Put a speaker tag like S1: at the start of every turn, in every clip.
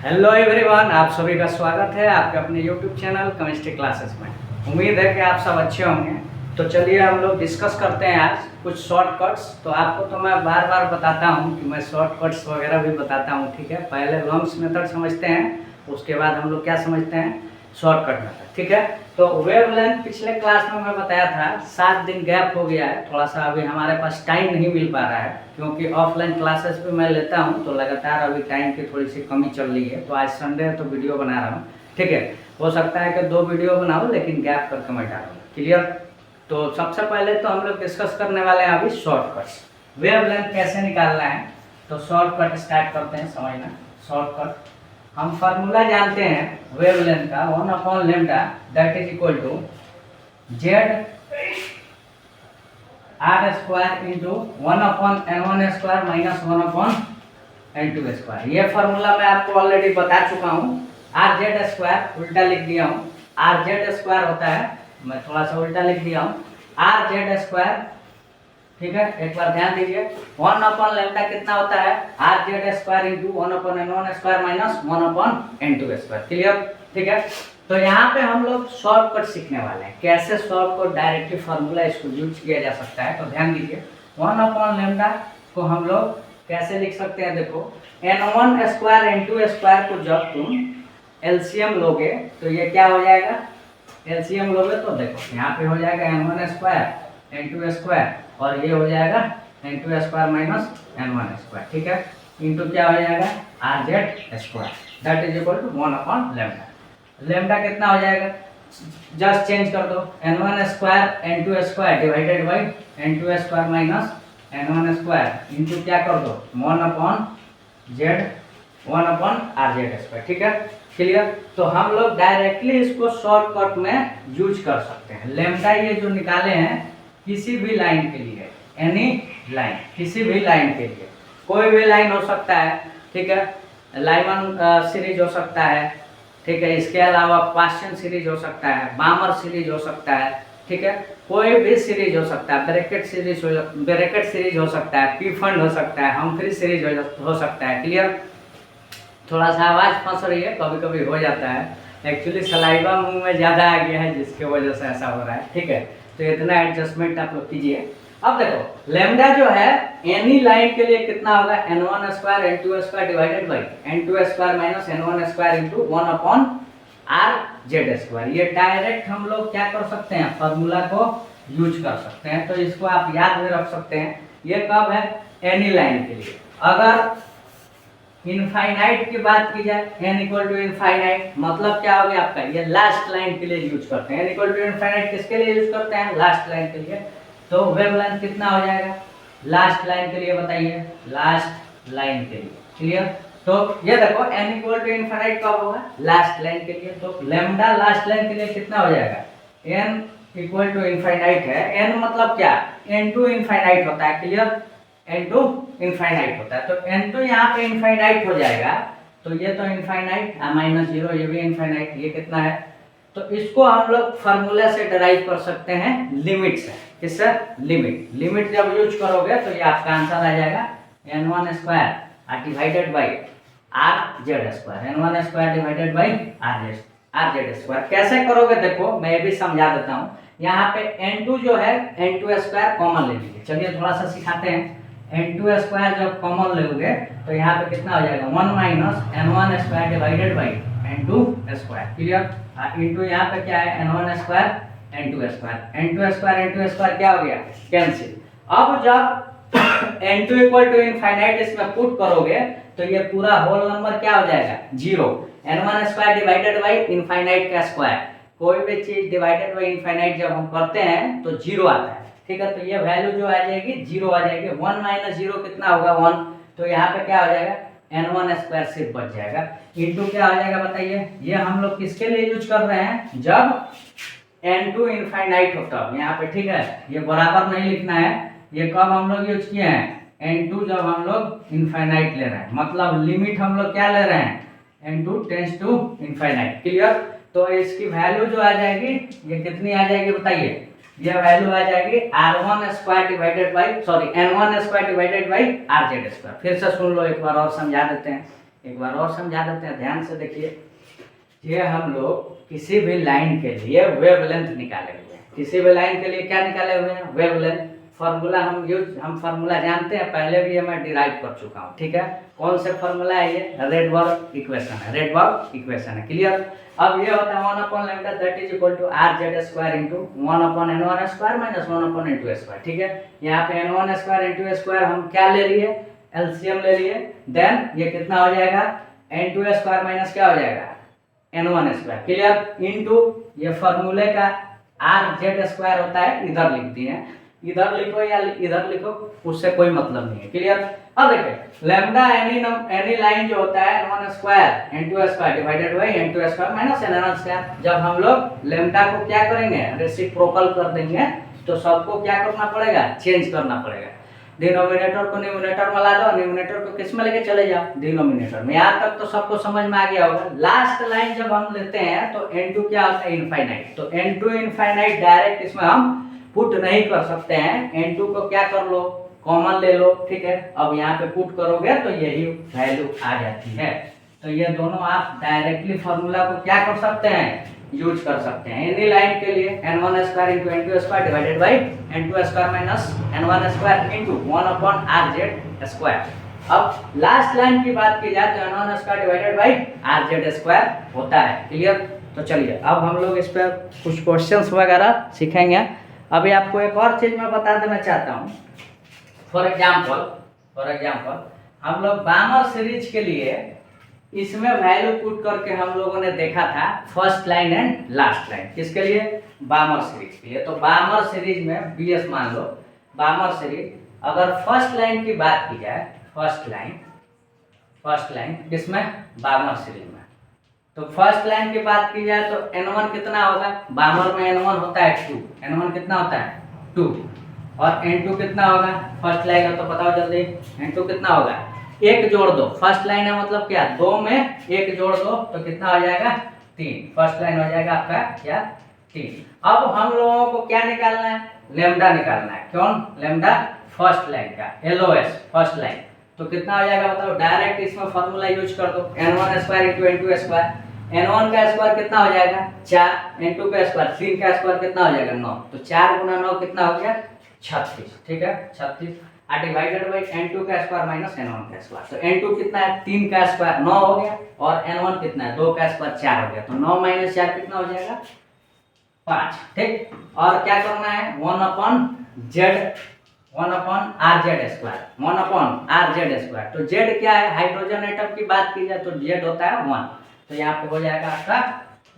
S1: Hello everyone, आप सभी का स्वागत है आपके अपने यूट्यूब चैनल केमिस्ट्री क्लासेस में। उम्मीद है कि आप सब अच्छे होंगे। तो चलिए हम लोग डिस्कस करते हैं आज कुछ शॉर्टकट्स। तो आपको तो मैं बार बार बताता हूं कि मैं शॉर्टकट्स वगैरह भी बताता हूं, ठीक है। पहले लम्स मेथड समझते हैं, उसके बाद हम लोग क्या समझते हैं, शॉर्टकट मेथड, ठीक है। तो वेवलेंथ पिछले क्लास में मैं बताया था, 7 दिन गैप हो गया है, थोड़ा सा अभी हमारे पास टाइम नहीं मिल पा रहा है क्योंकि ऑफलाइन क्लासेस भी मैं लेता हूं, तो लगातार अभी टाइम की थोड़ी सी कमी चल रही है। तो आज संडे है तो वीडियो बना रहा हूं, ठीक है। हो सकता है कि 2 वीडियो बनाऊं लेकिन गैप करके मैं डालूँ, क्लियर। तो सबसे पहले तो हम लोग डिस्कस करने वाले हैं अभी शॉर्टकट्स, वेवलेंथ कैसे निकालना है। तो शॉर्टकट स्टार्ट करते हैं समझना। शॉर्टकट हम फार्मूला जानते हैं वेवलेंथ का, 1/λ that is equal to Z R square into 1/n1² minus 1/n2²। ये फार्मूला मैं आपको ऑलरेडी बता चुका हूँ। आर जेड स्क्वायर उल्टा लिख दिया हूँ, आर जेड स्क्वायर होता है, मैं थोड़ा सा उल्टा लिख दिया हूँ, आर जेड स्क्वायर, ठीक है। एक बार ध्यान दीजिए, 1/λ कितना होता है, r Z square into 1/n1² minus 1/n2², clear, ठीक है। तो यहाँ पे हम लोग शॉर्टकट सीखने वाले हैं, कैसे शॉर्टकट डायरेक्टली फार्मूला इसको यूज किया जा सकता है। तो ध्यान दीजिए, 1/λ को हम लोग कैसे लिख सकते हैं, देखो n1² n2² को जब तुम एलसीएम लोगे तो ये क्या हो जाएगा, एलसीएम लोगे तो देखो यहाँ पे हो जाएगा n1² n2² और ये हो जाएगा n2² माइनस n1², ठीक है, इंटू क्या हो जाएगा R Z square that is equal to 1/λ। लेमडा कितना हो जाएगा, जस्ट चेंज कर दो, n1² n2² divided by n2² minus n1² into क्या कर दो 1/r², ठीक है, क्लियर। तो हम लोग डायरेक्टली इसको शॉर्टकट में यूज कर सकते हैं। लेमडा ये जो निकाले हैं किसी भी लाइन के लिए, एनी लाइन, किसी भी लाइन के लिए, कोई भी लाइन हो सकता है, ठीक है, लाइमन सीरीज हो सकता है, ठीक है, इसके अलावा क्वेश्चन सीरीज हो सकता है, बामर सीरीज हो सकता है, ठीक है, कोई भी सीरीज हो सकता है, ब्रैकेट सीरीज हो सकता है, पी फंड हो सकता है, हम्फ्री सीरीज हो सकता है, क्लियर। थोड़ा सा आवाज़ फंस रही है, कभी कभी हो जाता है, एक्चुअली सलाइवा मुंह में ज़्यादा आ गया है जिसके वजह से ऐसा हो रहा है, ठीक है। तो इतना एडजस्टमेंट आप लोग कीजिए। अब देखो लेमडा जो है एनी लाइन के लिए कितना होगा, n1² n2² divided by n2² minus n1² into 1/r/z²। ये डायरेक्ट हम लोग क्या कर सकते हैं, फार्मूला को यूज कर सकते हैं। तो इसको आप याद में रख सकते हैं। ये कब है, एनी लाइन के लिए। अगर इनफाइनाइट की बात की जाए, n इक्वल टू इनफाइनाइट मतलब क्या हो गया आपका, ये लास्ट लाइन के लिए यूज करते हैं। n इक्वल टू इनफाइनाइट किसके लिए यूज करते हैं, लास्ट लाइन के लिए। तो वेवलेंथ कितना हो जाएगा लास्ट लाइन के लिए, बताइए, लास्ट लाइन के लिए, क्लियर। तो ये देखो n इक्वल टू इनफाइनाइट कब होगा, लास्ट लाइन के लिए। तो लेमडा लास्ट लाइन के लिए कितना हो जाएगा, n इक्वल टू इनफाइनाइट है, n मतलब क्या, n टू इनफाइनाइट होता है, क्लियर, n टू इनफाइनाइट होता है। तो n तो यहाँ पे इनफाइनाइट हो जाएगा, तो ये तो इनफाइनाइट -0, ये भी इनफाइनाइट, ये कितना है। तो इसको हम लोग फार्मूला से डराइव कर सकते हैं, लिमिट से। किससे, लिमिट जब यूज करोगे तो ये आपका आंसर आ जाएगा n1² divided by r/z², n1² divided by r/z²। कैसे करोगे देखो मैं ये भी समझा देता हूँ। यहाँ पे n2 जो है n2² कॉमन ले लीजिए, चलिए थोड़ा सा सिखाते हैं। n2² जब कॉमन लोगे तो यहाँ पे कितना हो जाएगा, 1 minus n1² divided by n2², clear. Into यहाँ पे क्या है, n1² n2² क्या हो गया, कैंसिल। अब जब n2 इक्वल टू इनफाइनाइट इसमें पुट करोगे तो ये पूरा होल नंबर क्या हो जाएगा, 0। n1² डिवाइडेड बाई इनफाइनाइट का स्क्वायर, कोई भी चीज डिवाइडेड बाई इनफाइनाइट जब हम करते हैं तो 0 आता है, ठीक है। तो ये वैल्यू जो आ जाएगी 0 आ जाएगी। 1 माइनस 0 कितना होगा, 1। तो यहाँ पे क्या हो जाएगा, n1² सिर्फ बच जाएगा, इंटू क्या हो जाएगा बताइए। ये हम लोग किसके लिए यूज कर रहे हैं, जब n2 इनफाइनाइट होता है यहाँ पे, ठीक है। ये बराबर नहीं लिखना है, ये कब हम लोग यूज किए हैं, n2 जब हम लोग इनफाइनाइट ले रहे हैं, मतलब लिमिट हम लोग क्या ले रहे हैं, n2 tends to infinite, clear. तो इसकी वैल्यू जो आ जाएगी ये कितनी आ जाएगी बताइए, ये वैल्यू आ जाएगी n1² डिवाइडेड बाई r/z²। फिर से सुन लो एक बार और समझा देते हैं। एक बार और समझा देते हैं, ध्यान से देखिए। ये हम लोग किसी भी लाइन के लिए वेवलेंथ निकाले हुए हैं। किसी भी लाइन के लिए क्या निकाले हुए हैं? वेवलेंथ। फार्मूला हम फार्मूला जानते हैं, पहले भी मैं डिराइव कर चुका हूँ, ठीक है। कौन से फार्मूला है ये? रेडबर्ग इक्वेशन है, रेडबर्ग इक्वेशन है, क्लियर। अब ये होता है 1/λ that is equal to rz square into 1/n1 square minus 1/n2 square, ठीक है। यहाँ पे n1 स्क्वायर इंटू स्क्वायर हम क्या ले लिए? एलसीएम ले लिए। देन ये कितना हो जाएगा? n2 स्क्वायर माइनस क्या हो जाएगा? n1 square, clear. इंटू ये फार्मूले का rz स्क्वायर होता है, इधर लिख दिए, इधर लिखो या इधर लिखो, उससे कोई मतलब नहीं है, क्लियर। अब देखिए लैम्डा एनी लाइन जो होता है n1 square n2 square divided by n2 square minus n1 square. जब हम लोग लैम्डा को क्या करेंगे? रेसिप्रोकल कर देंगे, तो सबको क्या करना पड़ेगा? चेंज करना पड़ेगा। डिनोमिनेटर को न्यूमरेटर में ला दो, न्यूमरेटर को किस में लेके चले जाओ? डिनोमिनेटर में। यहाँ तक तो सबको समझ में आ गया होगा। लास्ट लाइन जब हम लेते हैं तो n2 क्या होता है? इनफाइनाइट। तो n2 इनफाइनाइट डायरेक्ट इसमें हम पुट नहीं कर सकते हैं, n2 को क्या कर लो? कॉमन ले लो, ठीक है। अब यहाँ पे पुट करोगे तो यही वैल्यू आ जाती है। तो ये दोनों आप डायरेक्टली फॉर्मूला को क्या कर सकते हैं? यूज कर सकते हैं। एनी लाइन के लिए n1 square into n2 square divided by n2 square minus n1 square into 1/rz square. अब लास्ट लाइन की बात की जाए तो n1 square divided by rz square होता है, क्लियर। तो चलिए अब हम लोग इस पर कुछ क्वेश्चंस वगैरह सीखेंगे। अभी आपको एक और चीज मैं बता देना चाहता हूँ। फॉर एग्जाम्पल हम लोग बामर सीरीज के लिए इसमें वैल्यू पुट करके हम लोगों ने देखा था first line and last line. किसके लिए? बामर सीरीज के लिए। तो बामर सीरीज में बीएस मान लो, बामर सीरीज अगर फर्स्ट लाइन की बात की जाए, फर्स्ट लाइन किसमें? बामर सीरीज में। तो फर्स्ट लाइन की बात की जाए तो n1 कितना होगा? बामर में n1 होता है 2, n1 कितना होता है? 2। और n2 कितना होगा? फर्स्ट लाइन है तो बताओ जल्दी, n2 कितना होगा? एक जोड़ दो, फर्स्ट लाइन है मतलब क्या? 2 में एक जोड़ दो तो कितना हो जाएगा? 3। फर्स्ट लाइन हो जाएगा आपका क्या? 3। अब हम लोगों को क्या निकालना है? लेमडा निकालना है। कौन? लेमडा फर्स्ट लाइन का, एलओएस फर्स्ट लाइन। तो कितना हो जाएगा बताओ? डायरेक्ट इसमें फॉर्मूला यूज कर दो, n1 square into n2 square. n1 का स्क्वायर कितना हो जाएगा? 4। n2 का स्क्वायर 3 का स्क्वायर कितना हो जाएगा? 9। तो 4 गुना 9 कितना हो गया? 36, ठीक है 36। डिवाइडेड बाई n2 का स्क्वायर माइनस n1 का स्क्वायर। तो n2 कितना है? 3 का स्क्वायर 9 हो गया, और n1 कितना है? 2 का स्क्वायर 4 हो गया। तो 9 माइनस 4 कितना हो जाएगा? 5, ठीक। और क्या करना है? 1/rz square, 1/rz square. तो z क्या है? हाइड्रोजन एटम की बात की जाए तो z होता है 1। तो यहाँ पे हो जाएगा आपका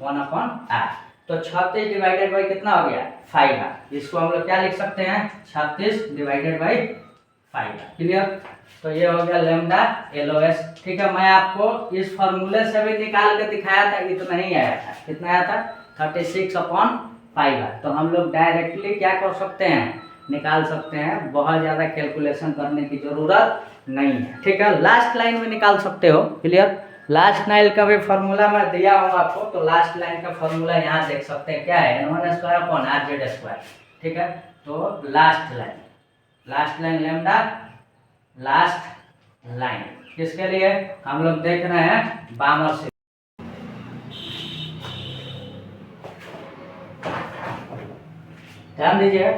S1: 1/r। तो 36 डिवाइडेड बाई कितना हो गया? 5r। इसको हम लोग क्या लिख सकते हैं? 36 डिवाइडेड बाई 5r, क्लियर। तो ये हो गया लेमडा एलओएस, ठीक है। मैं आपको इस फॉर्मूले से भी निकाल के दिखाया था, इतना नहीं आया था। कितना आया था? 36/5r। तो हम लोग डायरेक्टली क्या कर सकते हैं? निकाल सकते हैं, बहुत ज़्यादा कैलकुलेशन करने की जरूरत नहीं है, ठीक है। लास्ट लाइन में निकाल सकते हो, क्लियर। लास्ट लाइन का भी फार्मूला मैं दिया हूँ आपको, तो लास्ट लाइन का फार्मूला यहाँ देख सकते हैं, क्या है? n1 square upon rz square, ठीक है। तो last line lambda last line किसके लिए? हम लोग देख रहे हैं बामर से। ध्यान दीजिए,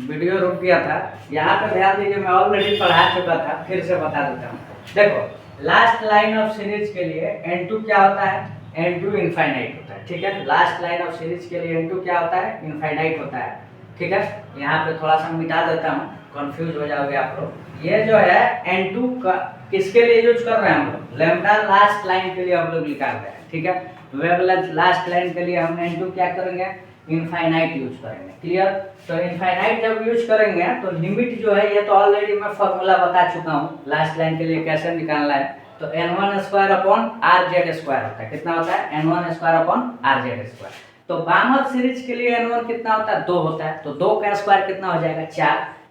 S1: वीडियो रुक गया था, यहाँ पे ध्यान दीजिए, मैं ऑलरेडी पढ़ा चुका था, फिर से बता देता हूँ। देखो लास्ट लाइन ऑफ सीरीज के लिए n2 क्या होता है? n2 इनफाइनाइट होता है, ठीक है। लास्ट लाइन ऑफ सीरीज के लिए n2 क्या होता है? इनफाइनाइट होता है, ठीक है। यहाँ पे थोड़ा सा मिटा देता हूँ, कंफ्यूज हो जाओगे आप लोग। ये जो है n2 का किसके लिए यूज कर रहे हैं हम लोग? लेमडा लास्ट लाइन के लिए हम लोग निकाल रहे हैं, ठीक है। वेवलेंथ लास्ट लाइन के लिए हम n2 क्या करेंगे? इनफाइनाइट यूज करेंगे, क्लियर। तो इनफाइनाइट जब यूज करेंगे तो लिमिट जो है, ये तो ऑलरेडी मैं फॉर्मूला बता चुका हूँ लास्ट लाइन के लिए कैसे निकालना है। तो n1 square upon rz square होता है। कितना होता है? n1 square upon rz square. तो बामर सीरीज के लिए n1 कितना होता है? 2 होता है। तो 2 का स्क्वायर कितना हो जाएगा?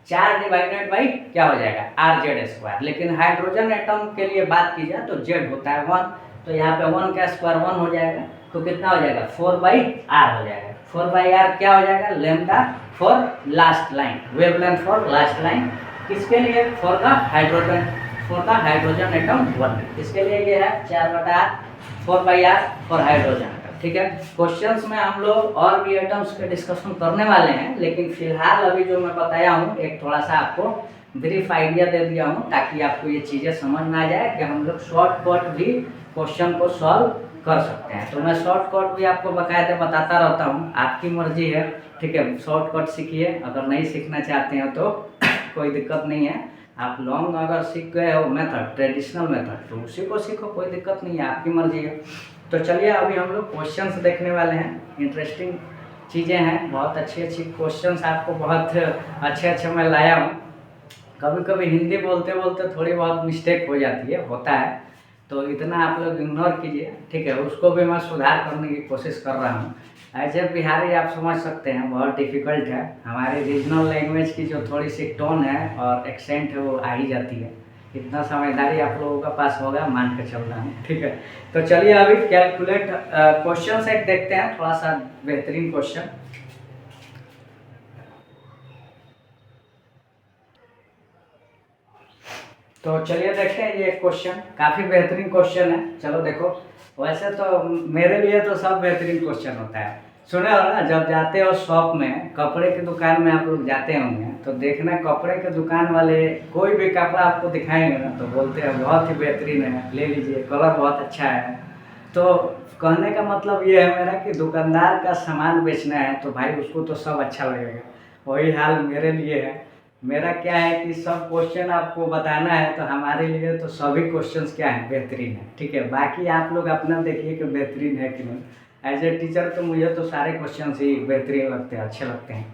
S1: 4 डिवाइडेड बाई क्या हो जाएगा? rz square. लेकिन हाइड्रोजन एटम के लिए बात की जाए तो z होता है 1। तो यहाँ पे 1 का स्क्वायर 1 हो जाएगा, तो कितना हो जाएगा? 4/r हो जाएगा। 4/r क्या हो जाएगा? Lambda for last line, wavelength for last line. किसके लिए? For the hydrogen for the hydrogen atom 1। इसके लिए ये है 4/4 फॉर हाइड्रोजन एटम। ठीक है, क्वेश्चंस में हम लोग और भी एटम्स के डिस्कशन करने वाले हैं, लेकिन फिलहाल अभी जो मैं बताया हूँ एक थोड़ा सा आपको ब्रीफ आइडिया दे दिया हूँ, ताकि आपको ये चीज़ें समझ में आ जाए कि हम लोग शॉर्टकट भी क्वेश्चन को सॉल्व कर सकते हैं। तो मैं शॉर्टकट भी आपको बाकायदे बताता रहता हूँ, आपकी मर्जी है। ठीक है, शॉर्टकट सीखिए, अगर नहीं सीखना चाहते हैं तो कोई दिक्कत नहीं है। आप लॉन्ग अगर सीख गए हो मेथड, ट्रेडिशनल मेथड, तो उसी को सीखो, कोई दिक्कत नहीं है, आपकी मर्जी है। तो चलिए अभी हम लोग क्वेश्चंस देखने वाले हैं। इंटरेस्टिंग चीज़ें हैं, बहुत अच्छी अच्छी क्वेश्चंस आपको बहुत अच्छे मैं लाया हूँ। कभी कभी हिंदी बोलते बोलते थोड़ी बहुत मिस्टेक हो जाती है, होता है, तो इतना आप लोग इग्नोर कीजिए। ठीक है, उसको भी मैं सुधार करने की कोशिश कर रहा हूँ। एज ए बिहारी आप समझ सकते हैं बहुत डिफ़िकल्ट है, हमारी रीजनल लैंग्वेज की जो थोड़ी सी टोन है और एक्सेंट है वो आ ही जाती है। इतना समझदारी आप लोगों का पास होगा, मान के चल रहा हूँ। ठीक है, तो चलिए अभी कैलकुलेट क्वेश्चन सेट देखते हैं, थोड़ा सा बेहतरीन क्वेश्चन। तो चलिए देखते हैं, ये क्वेश्चन काफ़ी बेहतरीन क्वेश्चन है। चलो देखो, वैसे तो मेरे लिए तो सब बेहतरीन क्वेश्चन होता है। सुने हो ना, जब जाते हो शॉप में, कपड़े की दुकान में आप लोग जाते होंगे, तो देखना कपड़े के दुकान वाले कोई भी कपड़ा आपको दिखाएंगे ना, तो बोलते हैं बहुत ही बेहतरीन है, ले लीजिए, कलर बहुत अच्छा है। तो कहने का मतलब ये है मेरा कि दुकानदार का सामान बेचना है तो भाई उसको तो सब अच्छा लगेगा। वही हाल मेरे लिए है। मेरा क्या है कि सब क्वेश्चन आपको बताना है, तो हमारे लिए तो सभी क्वेश्चंस क्या है, बेहतरीन है। ठीक है, बाकी आप लोग अपना देखिए कि बेहतरीन है कि नहीं। एज ए टीचर तो मुझे तो सारे क्वेश्चन ही बेहतरीन लगते हैं, अच्छे लगते हैं।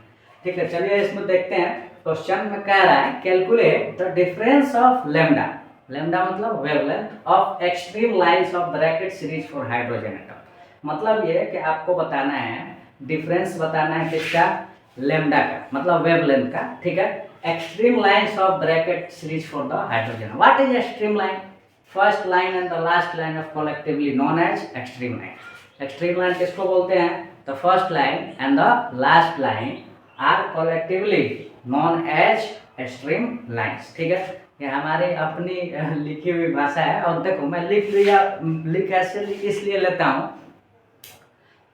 S1: ठीक है, चलिए इसमें देखते हैं। क्वेश्चन में कह रहा है calculate the difference of lambda. Lambda मतलब wavelength of extreme lines of Brackett series for hydrogen atom. मतलब ये है कि आपको बताना है, डिफरेंस बताना है किसका, लेमडा का, मतलब वेवलेंथ का। ठीक है, extreme lines of bracket series for the hydrogen. What is extreme line? First line and the last line of collectively known as extreme line. Extreme line किसको बोलते हैं? The first line and the last line are collectively known as extreme lines. ठीक है, ये हमारी अपनी लिखी हुई भाषा है। और देखो मैं लिख ऐसे इसलिए लेता हूँ,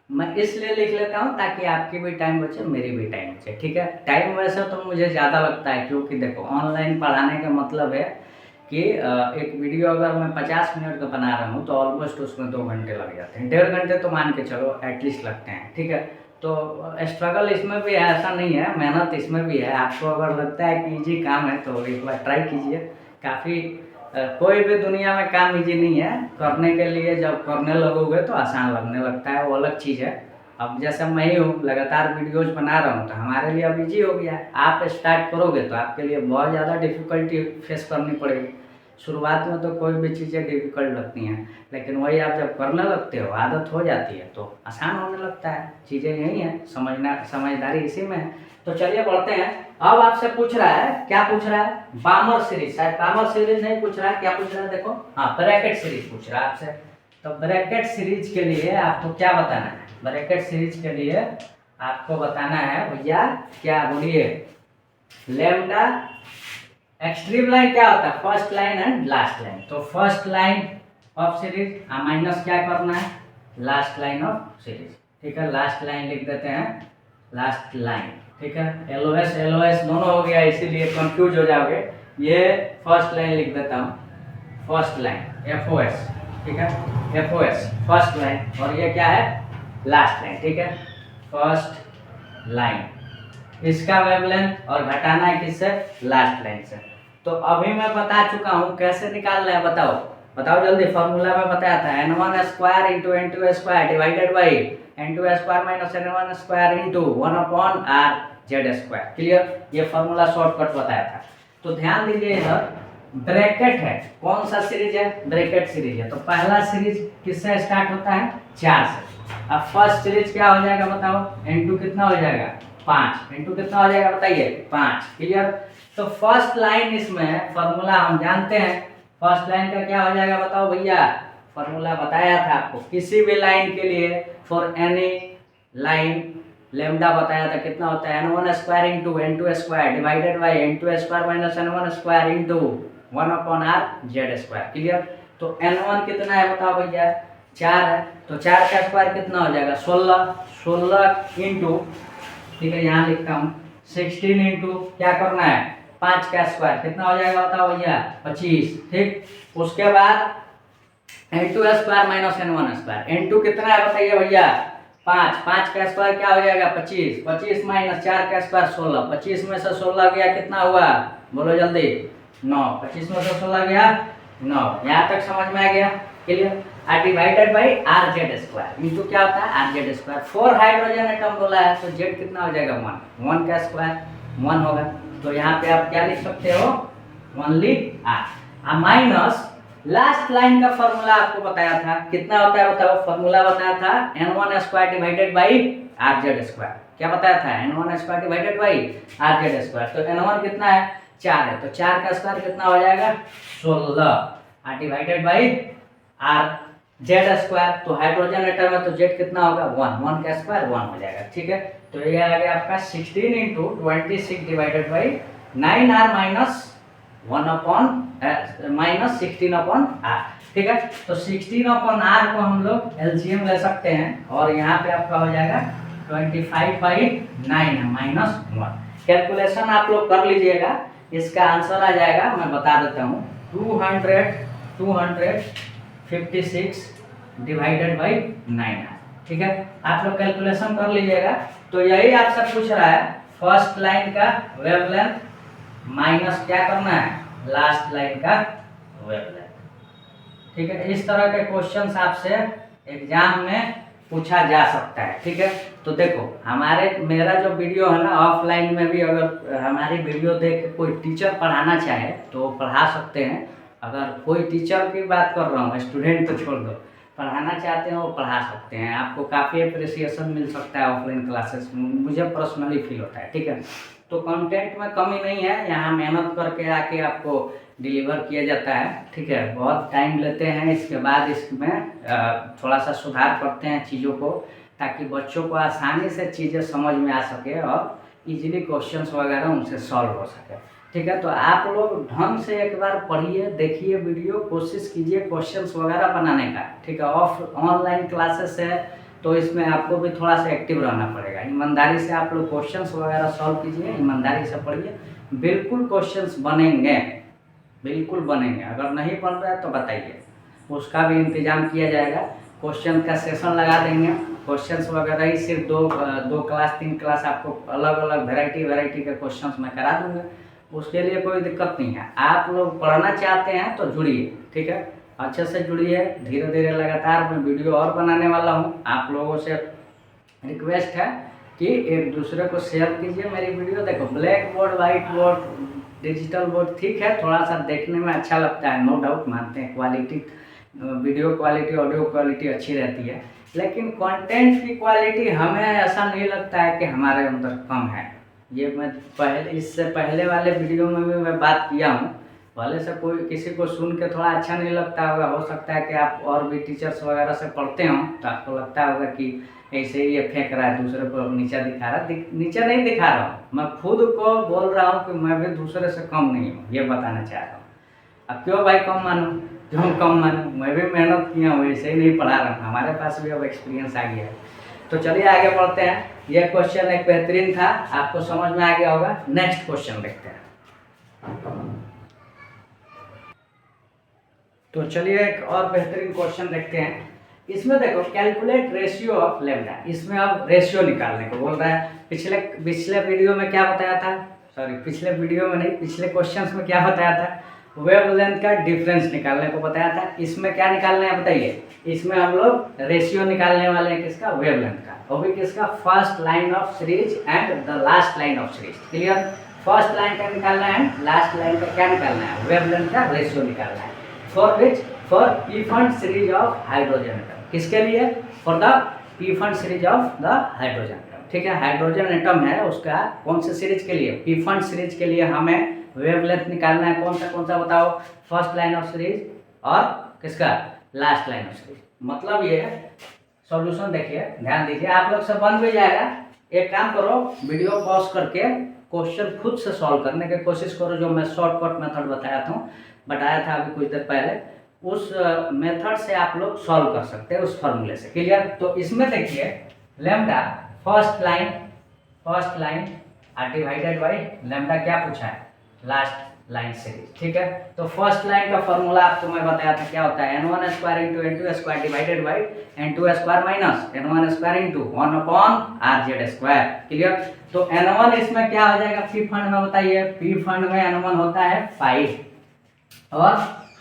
S1: मैं इसलिए लिख लेता हूँ ताकि आपकी भी टाइम बचे, मेरी भी टाइम बचे। ठीक है, टाइम वैसे तो मुझे ज़्यादा लगता है, क्योंकि देखो ऑनलाइन पढ़ाने का मतलब है कि एक वीडियो अगर मैं 50 मिनट का बना रहा हूँ तो ऑलमोस्ट उसमें 2 घंटे लग जाते हैं, 1.5 घंटे तो मान के चलो एटलीस्ट लगते हैं। ठीक है, तो स्ट्रगल इसमें भी है, ऐसा नहीं है, मेहनत इसमें भी है। आपको अगर लगता है कि ईजी काम है तो एक बार ट्राई कीजिए। काफ़ी कोई भी दुनिया में काम इजी नहीं है, करने के लिए जब करने लगोगे तो आसान लगने लगता है, वो अलग चीज़ है। अब जैसे मैं ही हूँ, लगातार वीडियोज बना रहा हूँ, तो हमारे लिए अब इजी हो गया है। आप स्टार्ट करोगे तो आपके लिए बहुत ज़्यादा डिफ़िकल्टी फेस करनी पड़ेगी। शुरुआत में तो कोई भी चीज़ें डिफ़िकल्ट लगती हैं, लेकिन वही आप जब करने लगते हो, आदत हो जाती है, तो आसान होने लगता है। चीज़ें यही हैं, समझदारी इसी में है। तो चलिए बढ़ते हैं। अब आपसे पूछ रहा है, क्या पूछ रहा है, बामर सीरीज, शायद बामर सीरीज नहीं पूछ रहा है, क्या पूछ रहा है देखो, हाँ ब्रैकेट सीरीज पूछ रहा है आपसे। तो ब्रैकेट सीरीज के लिए आपको क्या बताना है, ब्रैकेट सीरीज के लिए आपको बताना है भैया, क्या बोलिए, लेमडा एक्सट्रीम लाइन क्या होता है, first line and last line. तो first line of series minus क्या करना है, लास्ट लाइन ऑफ सीरीज। ठीक है, लास्ट लाइन लिख देते हैं, लास्ट लाइन। ठीक है, एलओएस एलओएस दोनों हो गया, इसीलिए कंफ्यूज हो जाओगे। ये फर्स्ट लाइन लिख देता हूँ, फर्स्ट लाइन एफओएस। ठीक है, एफओएस फर्स्ट लाइन, और ये क्या है, लास्ट लाइन। ठीक है, फर्स्ट लाइन, इसका वेवलेंथ और घटाना है किससे, लास्ट लाइन से। तो अभी मैं बता चुका हूँ कैसे निकालना है, बताओ बताओ जल्दी। फॉर्मूला में बताया था, n1 square into n2 square divided by n2 square minus n1 square into 1/r/z square. Clear, ये फॉर्मूला शॉर्टकट बताया था। तो ध्यान दीजिए, इधर ब्रैकेट है, कौन सा सीरीज है, ब्रैकेट सीरीज है। तो पहला सीरीज किससे स्टार्ट होता है, 4 से। अब फर्स्ट सीरीज क्या हो जाएगा बताओ, n2 कितना हो जाएगा, 5, n2 कितना हो जाएगा बताइए, 5। क्लियर, तो फर्स्ट लाइन इसमें फॉर्मूला हम जानते हैं, फर्स्ट लाइन का क्या हो जाएगा बताओ भैया, फॉर्मूला बताया था आपको, किसी भी लाइन के लिए फॉर एनी लाइन लेमडा बताया था, कितना होता है n1 square into n2 square divided by n2 square minus n1 square into 1/r/z²। Clear. तो n1 कितना है बताओ भैया, 4 है, तो 4 का स्क्वायर कितना हो जाएगा 16। 16 इंटू, ठीक है यहाँ लिखता हूँ 16 इंटू क्या करना है 5 का स्क्वायर कितना हो जाएगा बताओ भैया 25। ठीक। उसके बाद n2 square minus n1 square. n2 कितना है बताइए भैया 5। 5 का स्क्वायर क्या हो जाएगा 25। 25 माइनस 4 का स्क्वायर 16। 25 में से 16 गया कितना हुआ बोलो जल्दी 9। 25 में से 16 गया 9। यहाँ तक समझ में आ गया। Clear. R divided by r Z square into क्या होता है r Z square. 4 hydrogen atom बोला है तो जेड कितना हो जाएगा 1। 1 का स्क्वायर 1 होगा। तो यहाँ पे आप क्या लिख सकते हो only r. Minus last line का फॉर्मूला आपको बताया था कितना होता है बताओ। फॉर्मूला बताया था n1 square divided by r Z square. क्या बताया था n1 square divided by r Z square. तो n1 कितना है 4 है, तो 4 का स्क्वायर कितना हो जाएगा 16 r divided by r Z square. तो हाइड्रोजन एटम है तो जेड कितना होगा 1। 1 का स्क्वायर 1 हो जाएगा। ठीक है। तो ये आ गया आपका 16 into 26 divided by 9r minus 16/r। ठीक है। तो 16/r को हम लोग एलसीएम ले सकते हैं और यहाँ पे आपका हो जाएगा 25/9 माइनस 1। कैलकुलेशन आप लोग कर लीजिएगा, इसका आंसर आ जाएगा मैं बता देता हूँ 256 डिवाइडेड बाई 9r। ठीक है। आप लोग कैलकुलेशन कर लीजिएगा। तो यही आपसे पूछ रहा है फर्स्ट लाइन का वेवलेंथ माइनस क्या करना है लास्ट लाइन का वेवलेंथ। ठीक है। इस तरह के क्वेश्चंस आपसे एग्जाम में पूछा जा सकता है। ठीक है। तो देखो मेरा जो वीडियो है ना ऑफलाइन में भी अगर हमारी वीडियो देख के कोई टीचर पढ़ाना चाहे तो पढ़ा सकते हैं। अगर कोई टीचर की बात कर रहा हूँ, स्टूडेंट तो छोड़ दो, पढ़ाना चाहते हैं वो पढ़ा सकते हैं। आपको काफ़ी अप्रिसिएशन मिल सकता है ऑफलाइन क्लासेस में, मुझे पर्सनली फील होता है। ठीक है। तो कंटेंट में कमी नहीं है, यहाँ मेहनत करके आके आपको डिलीवर किया जाता है। ठीक है। बहुत टाइम लेते हैं, इसके बाद इसमें थोड़ा सा सुधार करते हैं चीज़ों को ताकि बच्चों को आसानी से चीज़ें समझ में आ सके और इजीली क्वेश्चंस वगैरह उनसे सॉल्व हो सके। ठीक है। तो आप लोग ढंग से एक बार पढ़िए, देखिए वीडियो, कोशिश कीजिए क्वेश्चंस वगैरह बनाने का। ठीक है। ऑनलाइन क्लासेस है तो इसमें आपको भी थोड़ा सा एक्टिव रहना पड़ेगा। ईमानदारी से आप लोग क्वेश्चंस वगैरह सॉल्व कीजिए, ईमानदारी से पढ़िए, बिल्कुल क्वेश्चंस बनेंगे, बिल्कुल बनेंगे। अगर नहीं बन रहा है तो बताइए, उसका भी इंतजाम किया जाएगा। क्वेश्चन का सेशन लगा देंगे, क्वेश्चंस वगैरह ही सिर्फ दो क्लास 3 क्लास आपको अलग अलग वैरायटी के क्वेश्चंस मैं करा दूंगा, उसके लिए कोई दिक्कत नहीं है। आप लोग पढ़ना चाहते हैं तो जुड़िए। ठीक है। अच्छे से जुड़िए, धीरे धीरे लगातार मैं वीडियो और बनाने वाला हूँ। आप लोगों से रिक्वेस्ट है कि एक दूसरे को शेयर कीजिए मेरी वीडियो। देखो black board, white board, digital board ठीक है, थोड़ा सा देखने में अच्छा लगता है, नो डाउट मानते हैं, quality video quality audio quality अच्छी रहती है, लेकिन कंटेंट की क्वालिटी हमें ऐसा नहीं लगता है कि हमारे अंदर कम है। ये मैं इससे पहले वाले वीडियो में भी मैं बात किया हूँ। भले से कोई किसी को सुन के थोड़ा अच्छा नहीं लगता होगा, हो सकता है कि आप और भी टीचर्स वगैरह से पढ़ते हो तो आपको लगता होगा कि ऐसे ही ये फेंक रहा है, दूसरे को नीचा दिखा रहा है। नीचा नहीं दिखा रहा हूँ, मैं खुद को बोल रहा हूँ कि मैं भी दूसरे से कम नहीं हूँ, ये बताना चाह रहा हूँ। अब क्यों भाई कम मानूँ, क्यों कम मानूँ, मैं भी मेहनत किया हूँ, ऐसे ही नहीं पढ़ा रहा हूँ, हमारे पास भी अब एक्सपीरियंस आ गया है। तो चलिए आगे बढ़ते हैं। यह क्वेश्चन एक बेहतरीन था, आपको समझ में आ गया होगा। नेक्स्ट क्वेश्चन देखते हैं। तो चलिए एक और बेहतरीन क्वेश्चन देखते हैं। इसमें देखो कैलकुलेट रेशियो ऑफ लैम्डा, इसमें अब रेशियो निकालने को बोल रहा है। पिछले वीडियो में क्या बताया था, सॉरी पिछले वीडियो में नहीं, पिछले क्वेश्चंस में क्या बताया था, वेवलेंथ का डिफरेंस निकालने को बताया था। इसमें क्या निकालना है बताइए, इसमें हम लोग रेशियो निकालने वाले हैं किसका, वेवलेंथ का, वो भी किसका, first line of series and the last line of series. Clear. First line का निकालना है, लास्ट लाइन का क्या निकालना है, वेवलेंथ का रेशियो निकालना है। For which, for P fund series of hydrogen atom, किसके लिए, for the P fund series of the hydrogen atom. ठीक है। हाइड्रोजन एटम है उसका कौन से सीरीज के लिए, पी फंड सीरीज के लिए हमें वेवलेंथ निकालना है। कौन सा बताओ, फर्स्ट लाइन ऑफ सीरीज और किसका, लास्ट लाइन ऑफ सीरीज। मतलब ये सॉल्यूशन देखिए, ध्यान दीजिए, आप लोग से बन भी जाएगा। एक काम करो, वीडियो पॉज करके क्वेश्चन खुद से सॉल्व करने की कोशिश करो, जो मैं शॉर्टकट मेथड बताया था बताया था अभी कुछ देर पहले, उस मेथड से आप लोग सॉल्व कर सकते हैं उस फॉर्मूले से। क्लियर? तो इसमें देखिए lambda first line r divided by lambda क्या पूछा है, लास्ट लाइन सीरीज। ठीक है, तो फर्स्ट लाइन का फॉर्मूला आपको मैं बताया था क्या होता है, n1 square into n2 square divided by n2 square minus n1 square into 1 upon rz square. Clear? तो n1 इसमें क्या हो जाएगा पी फंड में, बताइए। पी फंड में n1 होता है 5 और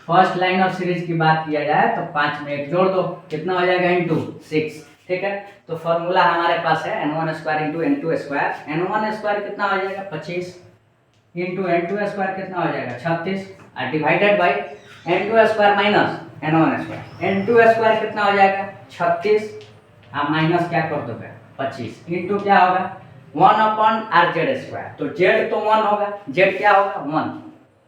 S1: फर्स्ट लाइन ऑफ सीरीज की बात किया जाए तो 5 में 1 जोड़ दो, कितना हो जाएगा इंटू 6। ठीक है, तो फॉर्मूला हमारे पास है n1 square into n2 square. n1 square कितना हो जाएगा 25 इंटू n2 स्क्वायर कितना हो जाएगा 36 और divided by n2 square minus n1 square. n2 square कितना हो जाएगा 36 आप माइनस क्या कर दोगे 25 इंटू क्या होगा 1 अपॉन rz स्क्वायर। तो z तो 1 होगा, z क्या होगा 1,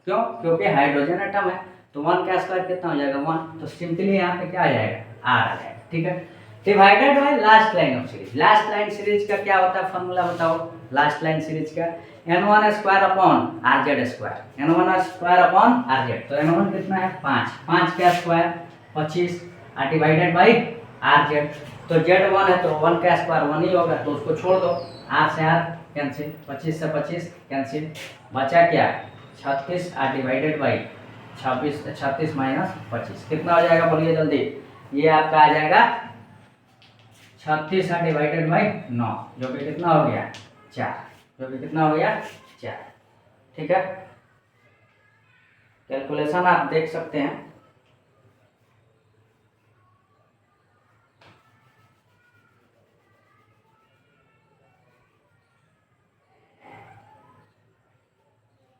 S1: क्यों? क्योंकि हाइड्रोजन एटम है, तो 1 का स्क्वायर कितना हो जाएगा 1, तो सिंपली यहाँ पे क्या आ जाएगा r आ जाएगा। ठीक है, divided by last line of series. Last line series का क्या होता है फॉर्मूला बताओ, लास्ट लाइन सीरीज का n1 square upon rz square, n1 square upon rz। तो n1 कितना है 5 का स्क्वायर 25 और डिवाइडेड बाई rz। तो z1 है तो 1 का स्क्वायर 1 ही होगा, तो उसको छोड़ दो, r से r कैंसिल, 25 से 25 कैंसिल, बचा क्या 36 और डिवाइडेड बाई 36 माइनस 25 कितना हो जाएगा बोलिए जल्दी, ये आपका आ जाएगा 36 डिवाइडेड बाई 9 जो कि कितना हो गया 4, जो कि कितना हो गया 4। ठीक है, कैलकुलेशन आप देख सकते हैं।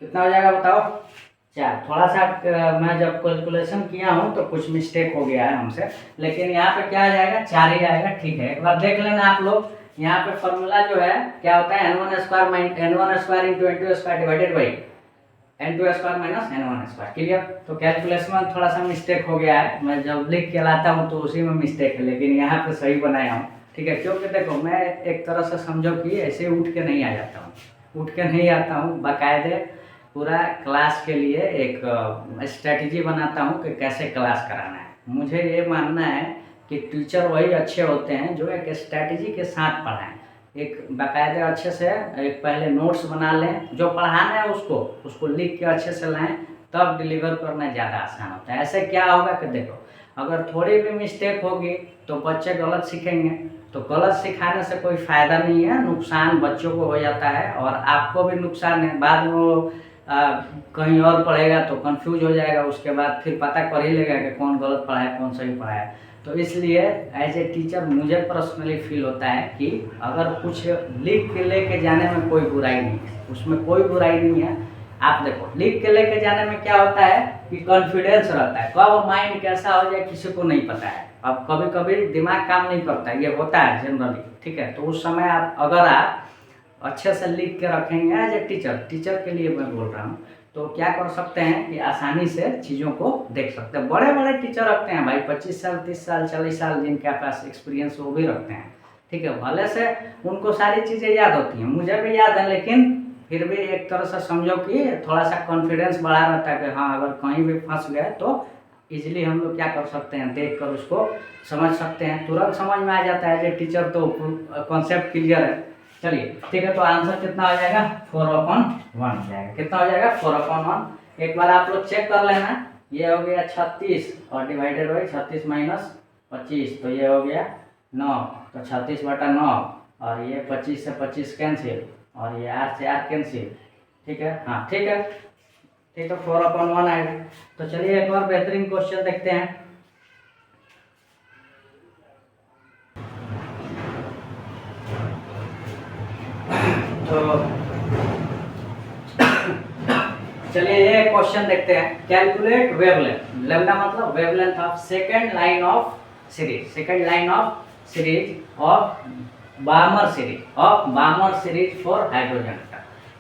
S1: कितना हो जाएगा बताओ 4। थोड़ा सा मैं जब कैलकुलेशन किया हूँ तो कुछ मिस्टेक हो गया है हमसे, लेकिन यहाँ पे क्या आ जाएगा 4 ही आएगा। ठीक है, एक बार देख लेना आप लोग, यहाँ पे फॉर्मूला जो है क्या होता है n1 square into n2 square divided by n2 square minus n1 square. Clear? तो कैलकुलेशन में थोड़ा सा मिस्टेक हो गया है, मैं जब लिख के लाता हूँ तो उसी में मिस्टेक है, लेकिन यहाँ पे सही बनाया हूँ। ठीक है, क्योंकि देखो मैं एक तरह से समझो कि ऐसे उठ के नहीं आ जाता हूँ, उठ के नहीं आता हूँ, बाकायदे पूरा क्लास के लिए एक स्ट्रेटजी बनाता हूँ कि कैसे क्लास कराना है। मुझे ये मानना है कि टीचर वही अच्छे होते हैं जो एक स्ट्रेटजी के साथ पढ़ाएं, एक बाकायदे अच्छे से एक पहले नोट्स बना लें, जो पढ़ाना है उसको लिख के अच्छे से लाएं, तब डिलीवर करना ज़्यादा आसान होता है। ऐसे क्या होगा कि देखो अगर थोड़ी भी मिस्टेक होगी तो बच्चे गलत सीखेंगे, तो गलत सिखाने से कोई फ़ायदा नहीं है, नुकसान बच्चों को हो जाता है और आपको भी नुकसान है। बाद में वो कहीं और पढ़ेगा तो कंफ्यूज हो जाएगा, उसके बाद फिर पता कर ही लेगा कि कौन गलत पढ़ाया कौन सही पढ़ाया। तो इसलिए एज ए टीचर मुझे पर्सनली फील होता है कि अगर कुछ लिख के लेके जाने में कोई बुराई नहीं है, उसमें कोई बुराई नहीं है। आप देखो लिख के लेके जाने में क्या होता है कि कॉन्फिडेंस रहता है, कब माइंड कैसा हो जाए किसी को नहीं पता है। अब कभी कभी दिमाग काम नहीं करता, ये होता है जनरली। ठीक है, तो उस समय अगर आप अच्छे से लिख के रखेंगे एज ए टीचर के लिए मैं बोल रहा हूँ, तो क्या कर सकते हैं कि आसानी से चीज़ों को देख सकते हैं। बड़े बड़े टीचर रखते हैं भाई 25 साल 30 साल 40 साल जिनके पास एक्सपीरियंस वो भी रखते हैं। ठीक है, भले से उनको सारी चीज़ें याद होती हैं, मुझे भी याद है, लेकिन फिर भी एक तरह से समझो कि थोड़ा सा कॉन्फिडेंस बढ़ा रहता है कि हाँ अगर कहीं भी फंस गए तो इजीली हम लोग क्या कर सकते हैं, देख कर उसको समझ सकते हैं, तुरंत समझ में आ जाता है। एज ए टीचर तो कॉन्सेप्ट क्लियर है। चलिए ठीक है, तो आंसर कितना हो जाएगा 4/1 हो जाएगा। कितना हो जाएगा 4/1। एक बार आप लोग चेक कर लेना, ये हो गया 36 और डिवाइडेड बाई 36 माइनस 25, तो ये हो गया 9, तो 36/9 और ये 25 से 25 कैंसिल और ये 8 से 8 कैंसिल। ठीक है, हाँ ठीक है, ठीक है 4/1 आएगा। तो चलिए एक और बेहतरीन क्वेश्चन देखते हैं। तो चलिए ये क्वेश्चन देखते हैं। कैलकुलेट वेवलेंथ, लेमडा मतलब wavelength of second line of series of Balmer series for hydrogen.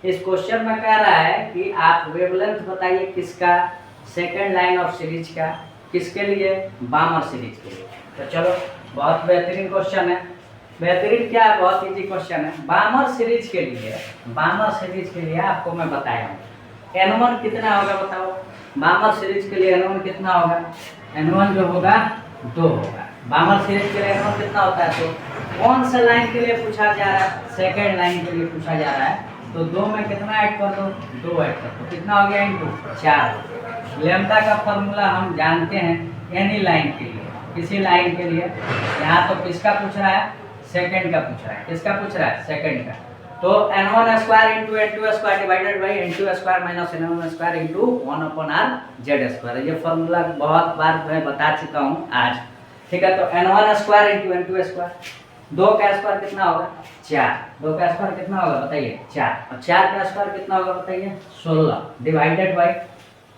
S1: इस क्वेश्चन में कह रहा है कि आप वेवलेंथ बताइए किसका, सेकंड लाइन ऑफ सीरीज का, किसके लिए, बामर सीरीज के लिए। तो चलो बहुत बेहतरीन क्वेश्चन है। बेहतरीन क्या है, बहुत इजी क्वेश्चन है। बामर सीरीज के लिए आपको मैं बताया हूँ n1 कितना होगा बताओ, बामर सीरीज के लिए N1 कितना होगा, N1 जो होगा 2 होगा। बामर सीरीज के लिए N1 कितना होता है, तो कौन से लाइन के लिए पूछा जा रहा है, सेकेंड लाइन के लिए पूछा जा रहा है, तो 2 में कितना ऐड कर दो, 2 ऐड कर दो, कितना हो गया इनटू 4। लेम्डा का फॉर्मूला हम जानते हैं एनी लाइन के लिए, किसी लाइन के लिए। यहाँ तो किसका पूछ रहा है, सेकंड का पूछ रहा है, किसका पूछ रहा है, सेकंड का। तो n1 square into n2 square divided by n2 square minus n1 square into 1/r z square. ये फॉर्मूला बहुत बार मैं बता चुका हूँ आज, ठीक है। तो n1 square into n2 square, 2 का स्क्वायर कितना होगा 4, 2 का स्क्वायर कितना होगा बताइए 4, और 4 का स्क्वायर कितना होगा बताइए 16 divided by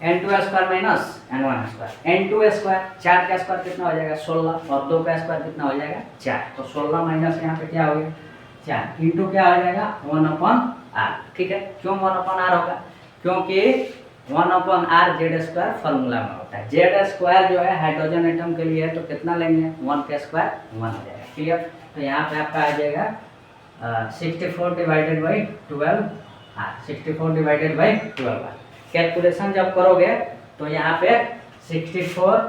S1: n2 square minus n1 square, n2 square 4 का स्क्वायर कितना हो जाएगा 16 और 2 का स्क्वायर कितना हो जाएगा 4, तो 16 माइनस यहाँ पे क्या हो गया 4 इंटू क्या हो जाएगा 1/r, ठीक है। क्यों 1/r होगा, क्योंकि 1/r जेड स्क्वायर फॉर्मूला में होता है। जेड स्क्वायर जो है हाइड्रोजन एटम के लिए है, तो कितना लेंगे 1 का स्क्वायर 1 हो जाएगा, क्लियर। तो यहाँ पे आपका आ जाएगा 64 divided by 12r, 64 divided by 12r। Calculation जब करोगे तो यहाँ पे 64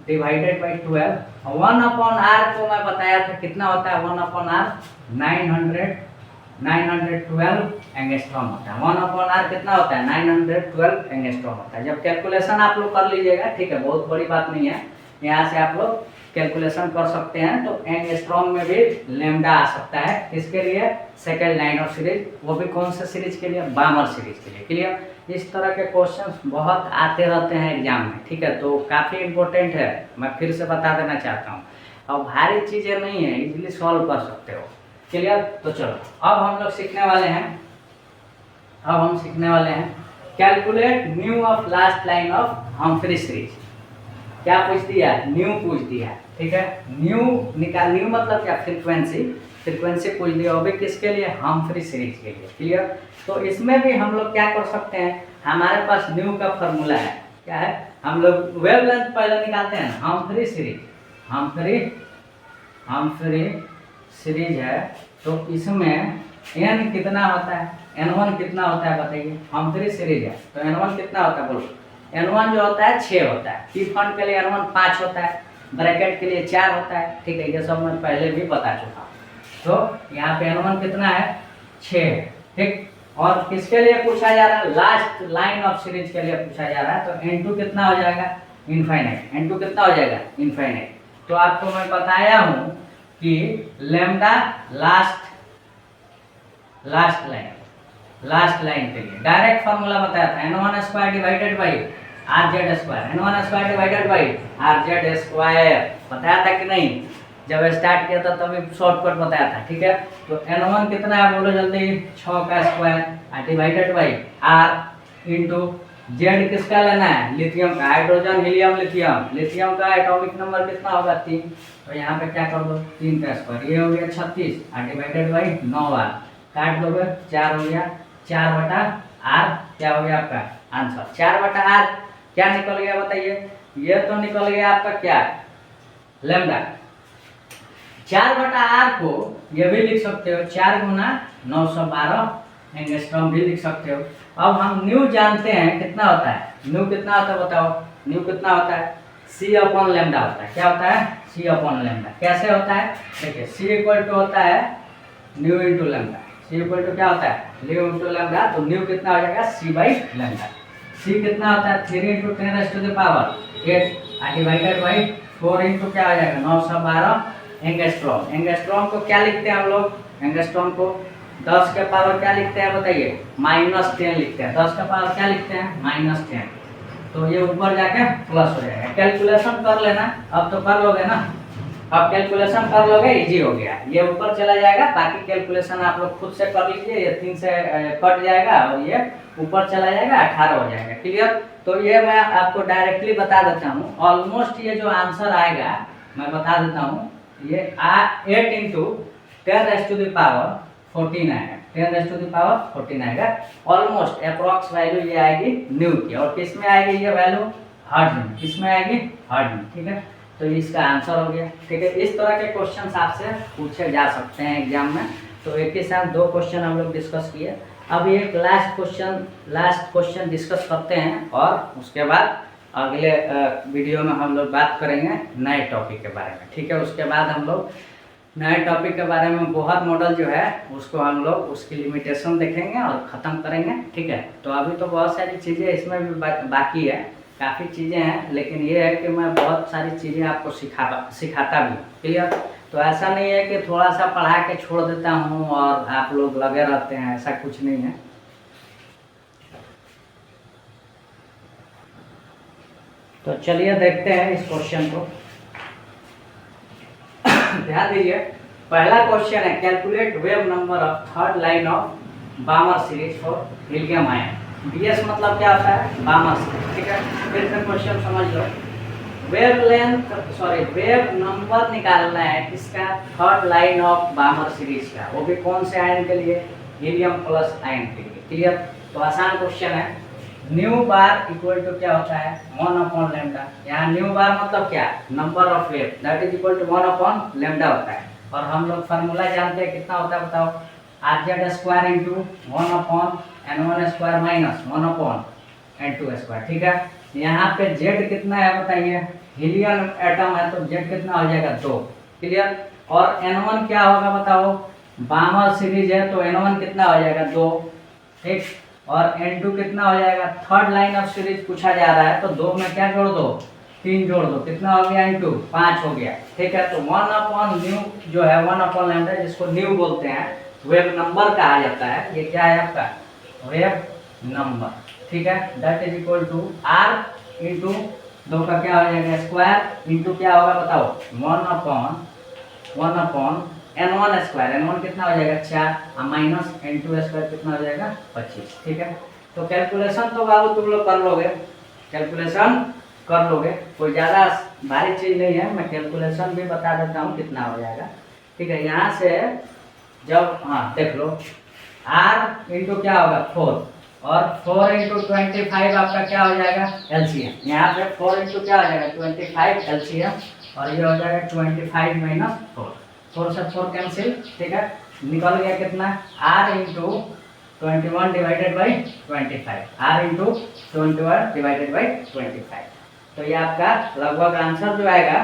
S1: डिवाइडेड बाई 12, 1/r को मैं बताया था कितना होता है 1/r 912 एंगस्ट्रॉम होता है। 1/r कितना होता है 912 एंगस्ट्रॉम होता है। जब कैलकुलेशन आप लोग कर लीजिएगा, ठीक है, बहुत बड़ी बात नहीं है, यहाँ से आप लोग कैलकुलेशन कर सकते हैं। तो एंगस्ट्रॉम में भी लेम्डा आ सकता है, किसके लिए, सेकेंड लाइन ऑफ सीरीज, वो भी कौन से सीरीज के लिए, बामर सीरीज के लिए, क्लियर। इस तरह के क्वेश्चंस बहुत आते रहते हैं एग्जाम में, ठीक है, तो काफ़ी इंपॉर्टेंट है, मैं फिर से बता देना चाहता हूँ। अब भारी चीज़ें नहीं है, इजीली सॉल्व कर सकते हो, क्लियर। तो चलो अब हम लोग सीखने वाले हैं, अब हम सीखने वाले हैं calculate new of last line of Humphry series. क्या पूछ दिया, न्यू पूछ दिया, ठीक है। न्यू निकाल, न्यू मतलब क्या, फ्रीक्वेंसी, फ्रीक्वेंसी पूछ दिया, वो भी किसके लिए, हम्फ्री सीरीज के लिए, क्लियर। तो इसमें भी हम लोग क्या कर सकते हैं, हमारे पास न्यू का फॉर्मूला है, क्या है, हम लोग वेवलेंथ पहले निकालते हैं, हम्फ्री सीरीज, हम्फ्री सीरीज है, तो इसमें n कितना होता है, n1 कितना होता है बताइए, हम्फ्री सीरीज है तो n1 कितना होता है बोलो, n1 जो होता है 6 होता है, पी फंड के लिए n1 5 होता है, ब्रैकेट के लिए 4 होता है, ठीक है, ये सब मैं पहले भी बता चुका हूँ। तो यहाँ पे n1 कितना है 6, ठीक। और किसके लिए पूछा जा रहा है, लास्ट लाइन ऑफ सीरीज के लिए पूछा जा रहा है, तो n2 कितना हो जाएगा इनफाइनाइट, n2 कितना हो जाएगा इनफाइनाइट। तो आपको मैं बताया हूँ कि लेम्डा लास्ट लाइन के लिए डायरेक्ट फॉर्मूला बताया था, n1 square divided by rz square, n1 square divided by rz square, बताया था कि नहीं, जब स्टार्ट किया था तभी शॉर्टकट बताया था, ठीक है। तो n1 कितना है बोलो जल्दी, 6 का square divided by r into Z किसका लेना है, लिथियम का, हाइड्रोजन हीलियम लिथियम, लिथियम का एटॉमिक नंबर कितना होगा 3, तो यहाँ पे क्या कर दो 3 का स्क्वायर, ये हो गया 36 डिवाइडेड बाई 9r, काट दोगे 4 हो गया, 4/r क्या हो गया आपका आंसर, 4/r क्या निकल गया बताइए, ये तो निकल गया आपका क्या लेम्डा। 4/r को ये भी लिख सकते हो 4 गुना 912 एंगस्ट्रॉम भी लिख सकते हो। अब हम न्यू जानते हैं कितना होता है, न्यू कितना होता है बताओ, न्यू कितना होता है c/λ होता है, क्या होता है c/λ, कैसे होता है देखिए, c इक्वल टू होता है nu into lambda, c equal to क्या होता है न्यू इंटू लैम्डा, तो न्यू कितना हो जाएगा c/λ, c कितना होता है 3 × 10⁸ डिवाइडेड बाई 4 इंटू क्या हो जाएगा 912 एंगस्ट्रॉम। एंगस्ट्रॉम को क्या लिखते हैं हम लोग, एंगस्ट्रॉम को 10 के पावर क्या लिखते हैं बताइए -10 लिखते हैं, 10 का पावर क्या लिखते हैं -10, तो ये ऊपर जाके प्लस हो जाएगा। कैलकुलेशन कर लेना, अब तो कर लोगे ना, अब कैलकुलेशन कर लोगे, इजी हो गया, ये ऊपर चला जाएगा, बाकी कैलकुलेशन आप लोग खुद से कर लीजिए, ये 3 से कट जाएगा और ये ऊपर चला जाएगा 18 हो जाएगा, क्लियर। तो ये मैं आपको डायरेक्टली बता देता हूँ, ऑलमोस्ट ये जो आंसर आएगा मैं बता देता हूँ, ये 8 इंटू 10⁻14 आएगा, 10⁻14 आएगा, ऑलमोस्ट अप्रॉक्स वैल्यू ये आएगी न्यू की, और किस में आएगी ये वैल्यू हर्ट्ज में, किस में आएगी हर्ट्ज में, ठीक है। तो इसका आंसर हो गया, ठीक है। इस तरह के क्वेश्चंस आपसे पूछे जा सकते हैं एग्जाम में, तो एक ही साथ 2 क्वेश्चन हम लोग डिस्कस किए, अब एक लास्ट क्वेश्चन डिस्कस करते हैं और उसके बाद अगले वीडियो में हम लोग बात करेंगे नए टॉपिक के बारे में, ठीक है। उसके बाद हम लोग नए टॉपिक के बारे में बोहर मॉडल जो है उसको हम लोग उसकी लिमिटेशन देखेंगे और ख़त्म करेंगे, ठीक है। तो अभी तो बहुत सारी चीज़ें इसमें भी बाकी है, काफ़ी चीज़ें हैं, लेकिन ये है कि मैं बहुत सारी चीज़ें आपको सिखाता भी, क्लियर। तो ऐसा नहीं है कि थोड़ा सा पढ़ा के छोड़ देता हूँ और आप लोग लगे रहते हैं, ऐसा कुछ नहीं है। तो चलिए देखते हैं इस क्वेश्चन को। ध्यान दीजिए, पहला क्वेश्चन है calculate wave number of third line of Balmer series for helium ion. BS मतलब क्या होता है, बामर सीरीज, ठीक है। फिर से क्वेश्चन समझ लो, वेव नंबर निकालना है किसका, third line of Balmer series का, वो भी कौन से आयन के लिए, हीलियम प्लस आयन के लिए, क्लियर। तो आसान क्वेश्चन है। न्यू बार इक्वल टू क्या होता है, 1 लेमडा। यहाँ न्यू बार मतलब क्या, number of wave, that is equal to 1 lambda होता है। और हम लोग फार्मूला जानते हैं कितना होता है, बताओ, r square into 1/n1 square minus 1/n2 square, ठीक है। यहाँ पे जेड कितना है बताइए, हीलियम एटम है तो जेड कितना हो जाएगा, 2, क्लियर। और n1 क्या होगा बताओ, बामर सीरीज है तो n1 कितना हो जाएगा, 2, ठीक। और n2 कितना हो जाएगा, थर्ड लाइन ऑफ सीरीज पूछा जा रहा है तो 2 में क्या जोड़ दो, 3 जोड़ दो, कितना हो गया, n2 5 हो गया, ठीक है। तो 1/न्यू जो है 1/λ जिसको न्यू बोलते हैं, वेव नंबर कहा जाता है। ये क्या है आपका, वेव नंबर, ठीक है। That is equal to r into 2 का क्या हो जाएगा स्क्वायर इंटू क्या होगा बताओ, 1/n1 स्क्वायर, n1 कितना हो जाएगा 4 माइनस n2 स्क्वायर कितना हो जाएगा 25, ठीक है। तो कैलकुलेशन तो बाबू तुम लोग कर लोगे, कैलकुलेशन कर लोगे, कोई ज़्यादा भारी चीज़ नहीं है। मैं कैलकुलेशन भी बता देता हूँ कितना हो जाएगा, ठीक है। यहाँ से जब देख लो, r इंटू क्या होगा 4 और 4 इंटू 25 आपका क्या हो जाएगा एलसीएम। यहाँ पे 4 इंटू क्या हो जाएगा 25 एलसीएम और ये हो जाएगा 25 माइनस 4 से 4 कैंसिल, ठीक है। निकल गया कितना, r into 21 divided by 25, r into 21 divided by 25। तो ये आपका लगभग आंसर जो आएगा,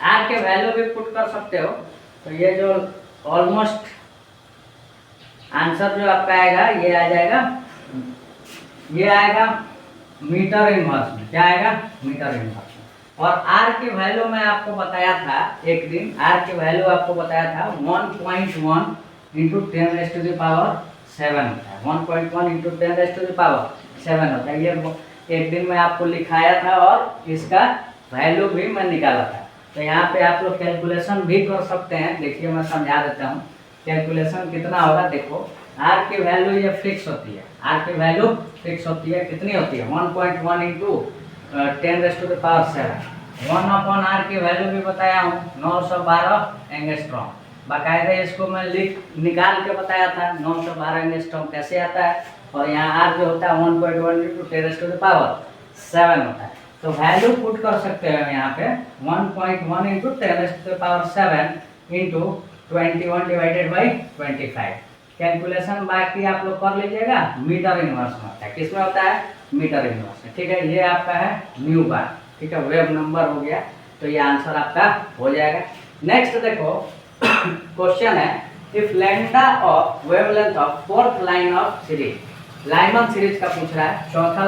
S1: r के वैल्यू भी पुट कर सकते हो। तो ये जो ऑलमोस्ट आंसर जो आपका आएगा ये आ जाएगा, ये आएगा मीटर इनवर्स में, क्या आएगा, मीटर इनवर्स में। और r की वैल्यू मैं आपको बताया था एक दिन, r की वैल्यू आपको बताया था 1.1 इंटू 10⁻⁷ होता है, 1.1 इंटू 10⁻⁷ होता है। ये एक दिन मैं आपको लिखाया था और इसका वैल्यू भी मैं निकाला था। तो यहाँ पे आप लोग कैलकुलेशन भी कर सकते हैं, देखिए मैं समझा देता हूँ कैलकुलेशन कितना होगा। देखो r की वैल्यू ये फिक्स होती है, r की वैल्यू फिक्स होती है, कितनी होती है 1.1 इंटू 10⁻⁷। 1/r की वैल्यू भी बताया हूँ 912 एंगस्ट्रॉम, बाकायदा इसको मैं निकाल के बताया था 912 एंगस्ट्रॉम कैसे आता है। और यहाँ r जो होता है 1.1 इंटू 10⁻⁷ होता है। तो वैल्यू पुट कर सकते हैं यहाँ पे 1.1 into 10⁻⁷ into 21 divided by 25। Calculation बाकी आप लोग कर लीजिएगा, मीटर इनवर्स में होता है, किसमें होता है, मीटर इनवर्स में, ठीक है। ये आपका है न्यू बार, ठीक है, वेव नंबर हो गया। तो ये आंसर आपका हो जाएगा। नेक्स्ट देखो क्वेश्चन है, if lambda of wavelength of fourth line of series, Lyman series का पूछ रहा है, चौथा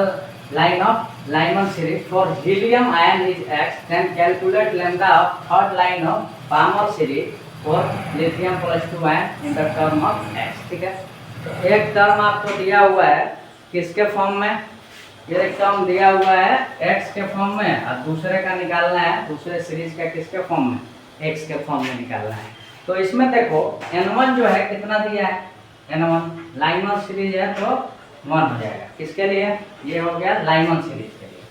S1: line of Lyman series for helium ion is x, then calculate lambda of third line of Balmer series for lithium +2 ion in the term of x, ठीक है। तो एक term आपको दिया हुआ है किसके फॉर्म में, ये एक टर्म दिया हुआ है x के फॉर्म में और दूसरे का निकालना है, दूसरे सीरीज का किसके फॉर्म में, x के फॉर्म में निकालना है। तो इसमें देखो n1 जो है कितना दिया है, n1 लाइमन सीरीज है तो 1 हो जाएगा, किसके लिए, ये हो गया लाइमन सीरीज के लिए।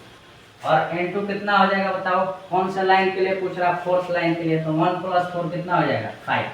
S1: और n2 कितना हो जाएगा बताओ, कौन सा लाइन के लिए पूछ रहा, फोर्थ लाइन के लिए। तो 1 + 4 कितना हो जाएगा 5,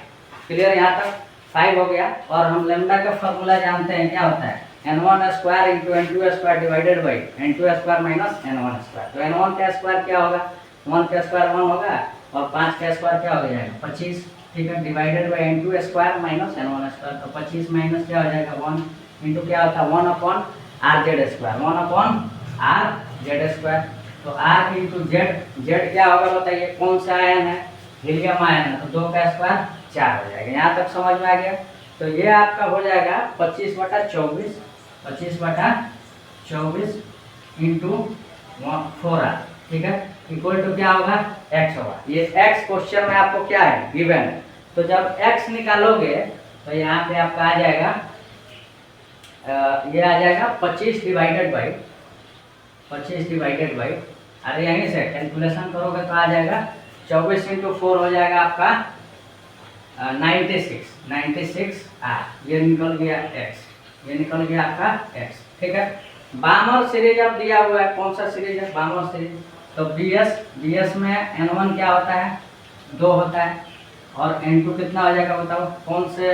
S1: क्लियर, यहाँ तक 5 हो गया। और हम लैम्डा का फॉर्मूला जानते हैं, क्या होता है n1 square into n2 square divided by n2 square minus n1 square. तो n1 का स्क्वायर क्या होगा, 1 का स्क्वायर 1 होगा और 5 का स्क्वायर क्या हो जाएगा 25, ठीक है, divided by n2 square minus n1 square. तो 25 माइनस क्या हो जाएगा 1 इंटू क्या होता है 1 upon R Z square, 1 upon R Z square. तो आर इंटू जेड, जेड क्या होगा बताइए, कौन सा आयन है, हीलियम आयन है, तो 2 का स्क्वायर 4 हो जाएगा। यहाँ तक समझ में आ गया। तो ये आपका हो जाएगा 25/24, 25/24 इंटू 4r, ठीक है, इक्वल टू क्या होगा x होगा। ये x क्वेश्चन में आपको क्या है गिवन है। तो जब x निकालोगे तो यहाँ पे आपका आ जाएगा ये आ जाएगा 25 डिवाइडेड बाई, 25 डिवाइडेड बाई, अरे यहीं से कैलकुलेशन करोगे तो आ जाएगा 24 इंटू 4 हो जाएगा आपका 96, 96 आर, ये निकल गया x, ये निकल गया आपका x, ठीक है। बामर सीरीज अब दिया हुआ है, कौन सा सीरीज है बामर सीरीज, तो bs में n1 क्या होता है 2 होता है, और n2 कितना हो जाएगा बताओ, कौन से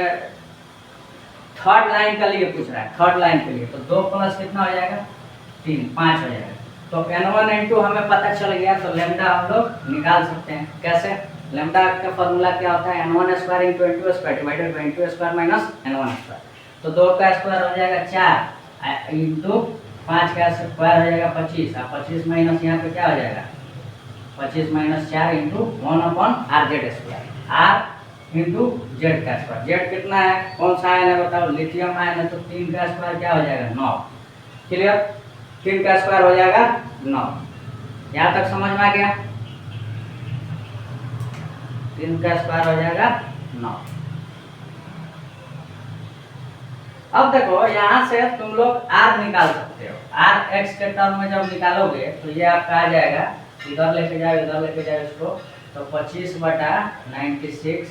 S1: थर्ड लाइन के लिए पूछ रहा है, थर्ड लाइन के लिए, तो 2 प्लस कितना हो जाएगा 3, 5 हो जाएगा। तो n1 n2 हमें पता चल गया, तो लेमडा हम लोग निकाल सकते हैं। कैसे, लेमडा का फॉर्मूला क्या होता है n1 square into n2 square divided by n2 square minus n1 square. तो 2 का स्क्वायर हो जाएगा 4 इंटू 5 का स्क्वायर हो जाएगा 25, और 25 माइनस यहाँ पे क्या हो जाएगा 25 minus 4 into 1 upon R Z square, R into Z का स्क्वायर। जेड कितना है, कौन सा आयन है बताओ, लिथियम आयन है, तो 3 का स्क्वायर क्या हो जाएगा 9, क्लियर, 3 का स्क्वायर हो जाएगा 9। यहाँ तक समझ में आ गया, 3 का स्क्वायर हो जाएगा 9। अब देखो यहाँ से तुम लोग r निकाल सकते हो, r x के टर्म में जब निकालोगे तो ये आपका आ जाएगा, इधर लेके जाओ इधर लेके जाओ इसको, तो 25/96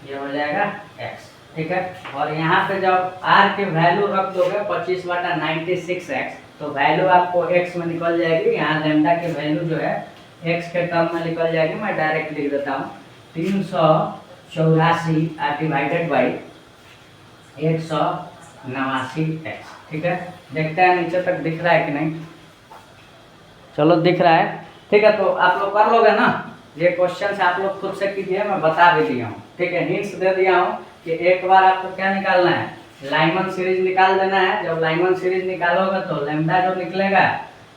S1: ये हो जाएगा x, ठीक है। और यहाँ पे जब r की वैल्यू रख दोगे 25/96x, तो वैल्यू आपको x में निकल जाएगी। यहाँ लेमडा की वैल्यू जो है x के टर्म में निकल जाएगी, मैं डायरेक्ट लिख देता हूँ 384 डिवाइडेड बाई 189x, ठीक है। देखते हैं नीचे तक दिख रहा है कि नहीं, चलो दिख रहा है, ठीक है। तो आप लोग कर लोगे ना, ये क्वेश्चन से आप लोग खुद से कीजिए, मैं बता भी दिया हूँ, ठीक है, हिंट्स दे दिया हूँ कि एक बार आपको क्या निकालना है, लाइमन सीरीज निकाल देना है। जब लाइमन सीरीज निकालोगे तो लेमडा जो निकलेगा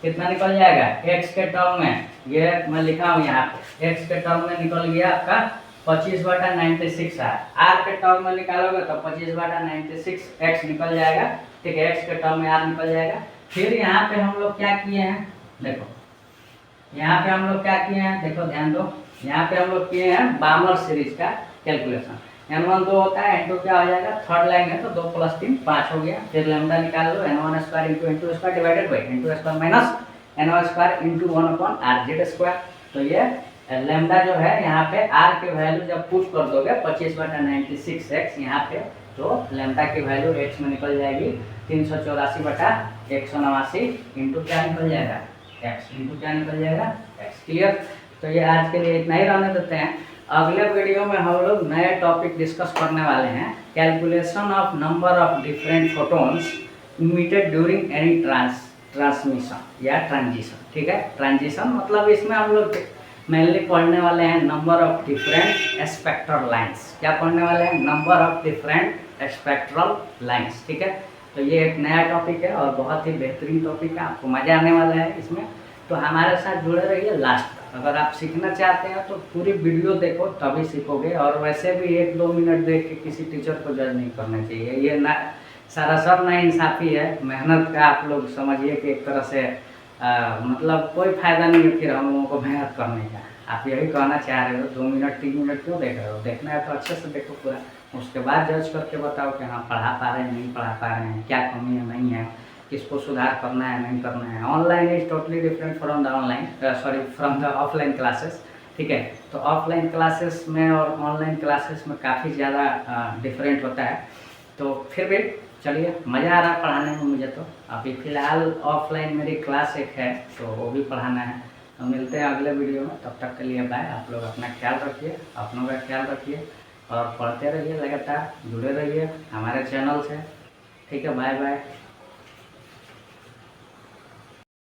S1: कितना निकल जाएगा x के टर्म में, ये मैं लिखा हूँ यहाँ पे, x के टर्म में निकल गया आपका 25/96 आर के टर्म में निकालोगे तो 25/96x निकल जाएगा, ठीक है, x के टर्म में आर निकल जाएगा। फिर यहाँ पे हम लोग क्या किए हैं, देखो यहाँ पे हम लोग क्या किए हैं, देखो ध्यान दो, यहाँ पे हम लोग किए हैं बामर सीरीज का कैलकुलेशन। n1 2 होता है, n2 क्या हो जाएगा, थर्ड लाइन है तो 2 + 3 5 हो गया। फिर लेमडा निकाल लो, n1 square into n2 square divided by n2 square minus n1 square into 1 upon R Z square. तो ये लेमडा जो है यहाँ पे r की वैल्यू जब पुट कर दोगे 25/96x यहाँ पे, तो लेमडा की वैल्यू x में निकल जाएगी 384/189 इंटू क्या निकल जाएगा x, इंटू क्या निकल जाएगा x, क्लियर। तो ये आज के लिए इतना ही रहने देते हैं। अगले वीडियो में हम लोग नए टॉपिक डिस्कस करने वाले हैं, calculation of number of different photons emitted during any transmission या ट्रांजिशन, ठीक है। ट्रांजिशन मतलब इसमें हम लोग मेनली पढ़ने वाले हैं number of different spectral lines. क्या पढ़ने वाले हैं, number of different spectral lines, ठीक है। तो ये एक नया टॉपिक है और बहुत ही बेहतरीन टॉपिक है, आपको मजा आने वाला है इसमें, तो हमारे साथ जुड़े रहिए लास्ट तक। अगर आप सीखना चाहते हैं तो पूरी वीडियो देखो तभी सीखोगे, और वैसे भी 1-2 मिनट देख के किसी टीचर को जज नहीं करना चाहिए, ये ना सरासर ना इंसाफी है। मेहनत का आप लोग समझिए कि एक तरह से मतलब कोई फायदा नहीं है फिर हम लोगों को मेहनत करने का। आप यही कहना चाह रहे हो 2 मिनट 3 मिनट क्यों देख रहे हो, देखना है तो अच्छे से देखो पूरा, उसके बाद जज करके बताओ कि हाँ पढ़ा पा रहे हैं नहीं पढ़ा पा रहे हैं, क्या कमी है नहीं है, किसको सुधार करना है नहीं करना है। Online is totally different from the online, sorry from the offline classes, ठीक है। तो ऑफलाइन क्लासेस में और ऑनलाइन क्लासेस में काफ़ी ज़्यादा डिफरेंट होता है। तो फिर भी चलिए मज़ा आ रहा है पढ़ाने में मुझे। तो अभी फ़िलहाल ऑफलाइन मेरी क्लास एक है तो वो भी पढ़ाना है। तो मिलते हैं अगले वीडियो में, तब तक के लिए बाय। आप लोग अपना ख्याल रखिए, अपनों का ख्याल रखिए और पढ़ते रहिए, लगातार जुड़े रहिए हमारे चैनल से, ठीक है। Bye bye.